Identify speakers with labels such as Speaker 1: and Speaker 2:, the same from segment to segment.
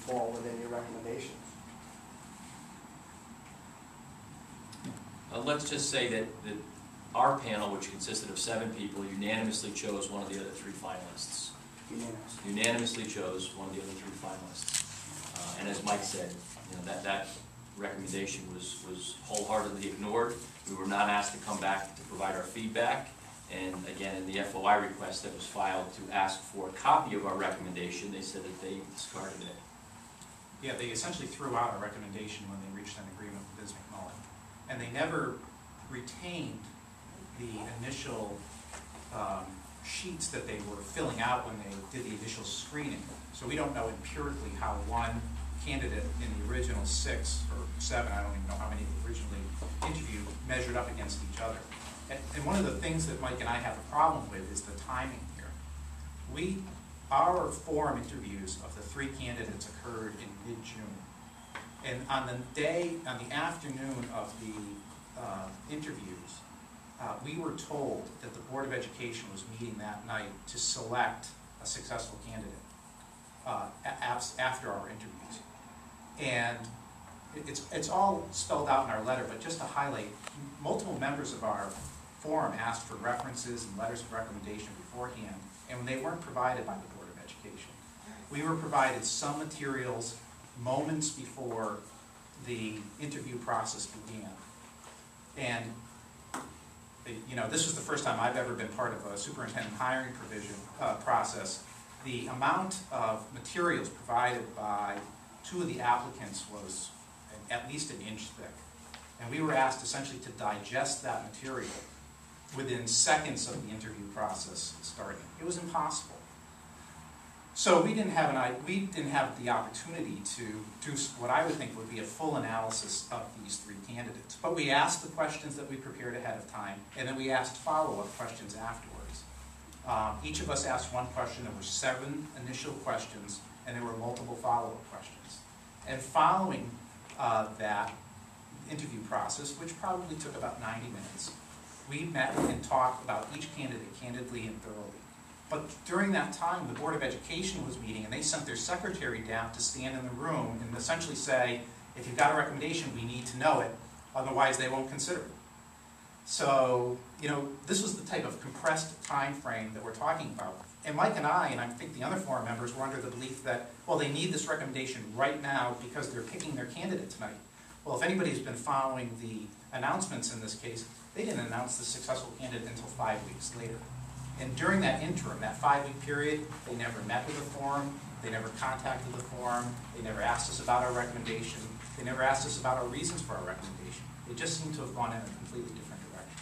Speaker 1: fall within your recommendations.
Speaker 2: Let's just say that our panel, which consisted of 7 people, unanimously chose one of the other 3 finalists. Unanimously chose one of the other 3 finalists. And as Mike said, you know, that recommendation was wholeheartedly ignored. We were not asked to come back to provide our feedback. And again, in the FOI request that was filed to ask for a copy of our recommendation, they said that they discarded it.
Speaker 3: Yeah, they essentially threw out a recommendation when they reached an agreement with Ms. McMullen. And they never retained the initial sheets that they were filling out when they did the initial screening. So we don't know empirically how one candidate in the original 6 or 7, I don't even know how many they originally interviewed, measured up against each other. And one of the things that Mike and I have a problem with is the timing here. Our forum interviews of the 3 candidates occurred in mid-June. And on the afternoon of the interviews, we were told that the Board of Education was meeting that night to select a successful candidate after our interviews. And it's all spelled out in our letter, but just to highlight, multiple members of our forum asked for references and letters of recommendation beforehand, and when they weren't provided by the Board of Education. We were provided some materials moments before the interview process began. And you know, this was the first time I've ever been part of a superintendent hiring process. The amount of materials provided by 2 of the applicants was at least an inch thick. And we were asked essentially to digest that material within seconds of the interview process starting. It was impossible. So we didn't have the opportunity to do what I would think would be a full analysis of these 3 candidates. But we asked the questions that we prepared ahead of time, and then we asked follow-up questions afterwards. Each of us asked one question. There were 7 initial questions, and there were multiple follow-up questions. And following that interview process, which probably took about 90 minutes, we met and talked about each candidate candidly and thoroughly. But during that time, the Board of Education was meeting, and they sent their secretary down to stand in the room and essentially say, if you've got a recommendation, we need to know it, otherwise they won't consider it. So, you know, this was the type of compressed time frame that we're talking about. And Mike and I think the other forum members were under the belief that, well, they need this recommendation right now because they're picking their candidate tonight. Well, if anybody's been following the announcements in this case, they didn't announce the successful candidate until 5 weeks later. And during that interim, that 5-week period, they never met with the forum, they never contacted the forum, they never asked us about our recommendation, they never asked us about our reasons for our recommendation. They just seemed to have gone in a completely different direction.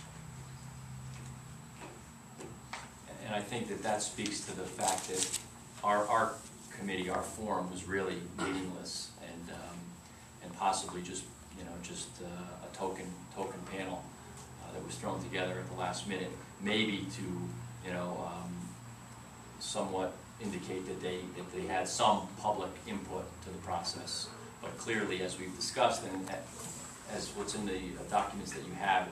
Speaker 2: And I think that speaks to the fact that our committee, our forum, was really meaningless and possibly just a token panel that was thrown together at the last minute, maybe to somewhat indicate that they had some public input to the process. But clearly, as we've discussed, and as what's in the documents that you have,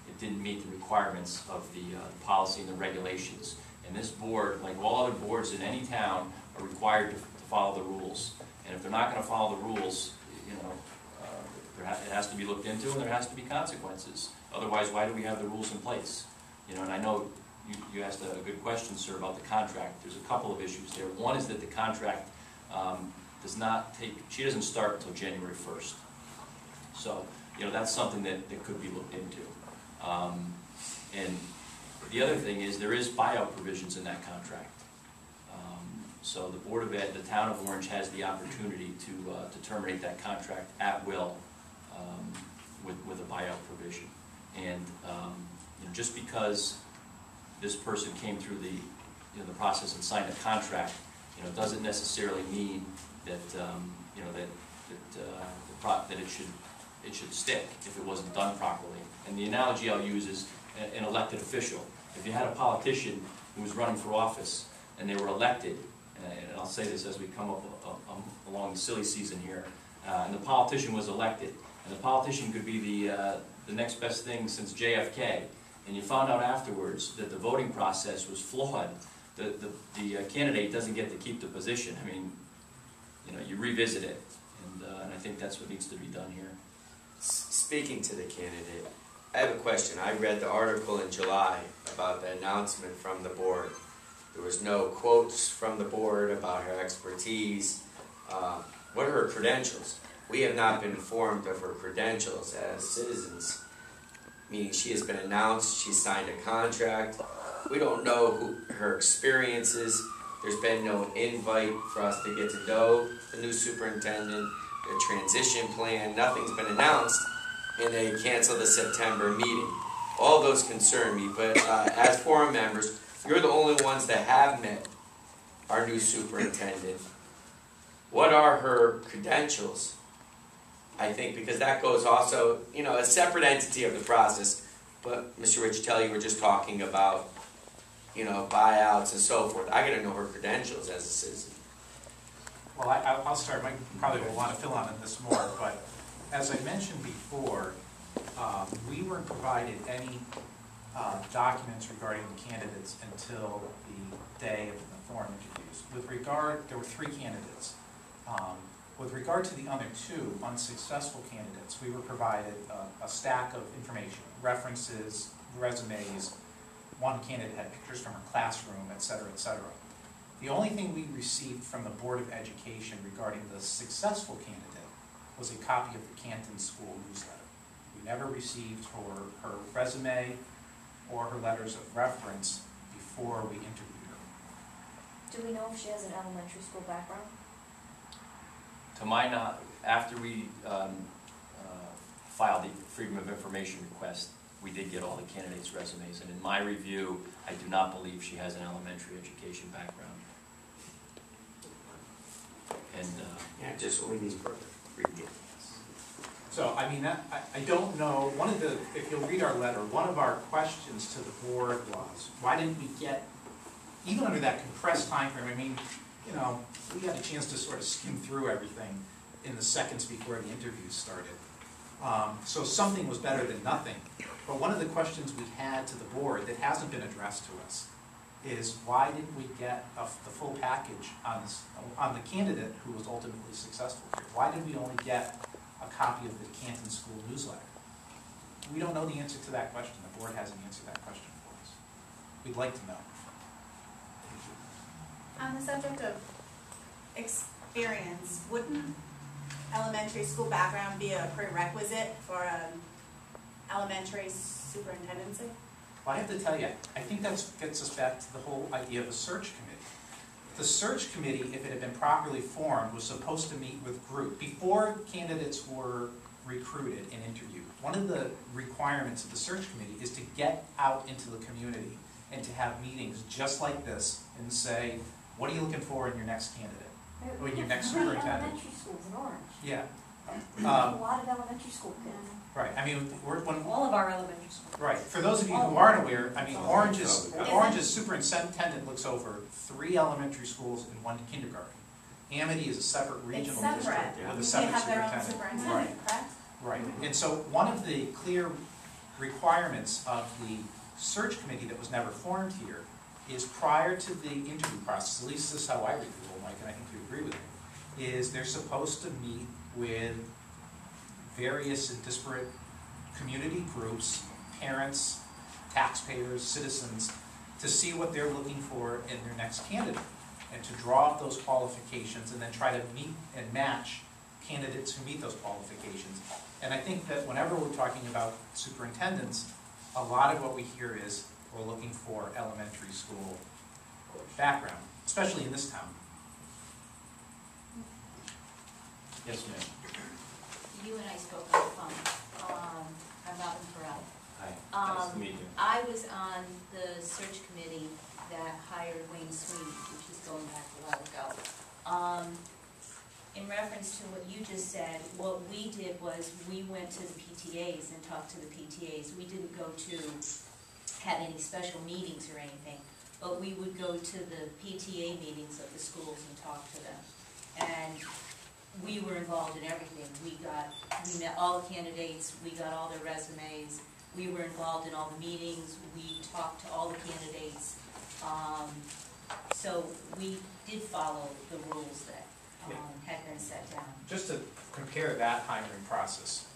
Speaker 2: it didn't meet the requirements of the policy and the regulations. And this board, like all other boards in any town, are required to follow the rules. And if they're not going to follow the rules, it has to be looked into, and there has to be consequences. Otherwise, why do we have the rules in place? And I know you asked a good question, sir, about the contract. There's a couple of issues there. One is that the contract she doesn't start until January 1st. So, that's something that could be looked into. And the other thing is there is buyout provisions in that contract. So the Board of Ed, the Town of Orange, has the opportunity to terminate that contract at will with a buyout provision. And just because this person came through the process and signed a contract, doesn't necessarily mean that that it should stick if it wasn't done properly. And the analogy I'll use is an elected official. If you had a politician who was running for office and they were elected, and I'll say this as we come up along the silly season here, and the politician was elected, and the politician could be the next best thing since JFK, and you found out afterwards that the voting process was flawed, the candidate doesn't get to keep the position. I mean, you revisit it, and I think that's what needs to be done here.
Speaker 1: Speaking to the candidate, I have a question. I read the article in July about the announcement from the board. There was no quotes from the board about her expertise. What are her credentials? We have not been informed of her credentials as citizens, meaning she has been announced, she signed a contract. We don't know who her experience is. There's been no invite for us to get to know the new superintendent, the transition plan. Nothing's been announced, and they canceled the September meeting. All those concern me, but as forum members, you're the only ones that have met our new superintendent. What are her credentials? I think because that goes also, a separate entity of the process. But Mr. Riccitelli, you were just talking about, buyouts and so forth. I got to know her credentials as a citizen.
Speaker 3: Well, I'll start. Mike probably will want to fill on this more, but as I mentioned before, we weren't provided any documents regarding the candidates until the day of the forum interviews. There were 3 candidates. With regard to the other 2 unsuccessful candidates, we were provided a stack of information, references, resumes. One candidate had pictures from her classroom, et cetera, et cetera. The only thing we received from the Board of Education regarding the successful candidate was a copy of the Canton School newsletter. We never received her resume or her letters of reference before we interviewed her.
Speaker 4: Do we know if she has an elementary school background?
Speaker 2: To my knowledge, after we filed the Freedom of Information request, we did get all the candidates' resumes, and in my review, I do not believe she has an elementary education background. And
Speaker 1: Yeah, just only these perfect.
Speaker 3: So, I mean, I don't know, if you'll read our letter, one of our questions to the board was, why didn't we get, even under that compressed time frame, I mean, we had a chance to sort of skim through everything in the seconds before the interviews started. So something was better than nothing. But one of the questions we had to the board that hasn't been addressed to us is why didn't we get the full package on the candidate who was ultimately successful here? Why did we only get a copy of the Canton School newsletter? We don't know the answer to that question. The board hasn't answered that question for us. We'd like to know.
Speaker 5: On the subject of experience, wouldn't elementary school background be a prerequisite for an elementary superintendency?
Speaker 3: Well, I have to tell you, I think that gets us back to the whole idea of a search committee. The search committee, if it had been properly formed, was supposed to meet with group. Before candidates were recruited and interviewed, one of the requirements of the search committee is to get out into the community and to have meetings just like this and say, what are you looking for in your next candidate? Or in your next superintendent?
Speaker 4: Elementary schools in Orange.
Speaker 3: Yeah.
Speaker 4: A lot of elementary school kids.
Speaker 3: Right. I mean,
Speaker 4: All of our elementary schools.
Speaker 3: right. For those of you who aren't aware, I mean, Orange's superintendent looks over 3 elementary schools and 1 kindergarten. Amity is a separate regional district with a separate
Speaker 5: They have their own
Speaker 3: superintendent.
Speaker 5: superintendent, correct?
Speaker 3: Right. And so one of the clear requirements of the search committee that was never formed here is prior to the interview process, at least this is how I read the rule, Mike, and I think you agree with me, is they're supposed to meet with various and disparate community groups, parents, taxpayers, citizens, to see what they're looking for in their next candidate, and to draw up those qualifications and then try to meet and match candidates who meet those qualifications. And I think that whenever we're talking about superintendents, a lot of what we hear is we're looking for elementary school background, especially in this town. Yes, ma'am.
Speaker 6: You and I spoke on the phone. I'm Robin Farrell.
Speaker 2: hi, nice to meet you.
Speaker 6: I was on the search committee that hired Wayne Sweeney, which is going back a while ago. In reference to what you just said, what we did was we went to the PTAs and talked to the PTAs. We didn't go to have any special meetings or anything, but we would go to the PTA meetings of the schools and talk to them. And we were involved in everything. We met all the candidates, we got all their resumes, we were involved in all the meetings, we talked to all the candidates. So we did follow the rules that had been set down.
Speaker 3: Just to compare that hiring process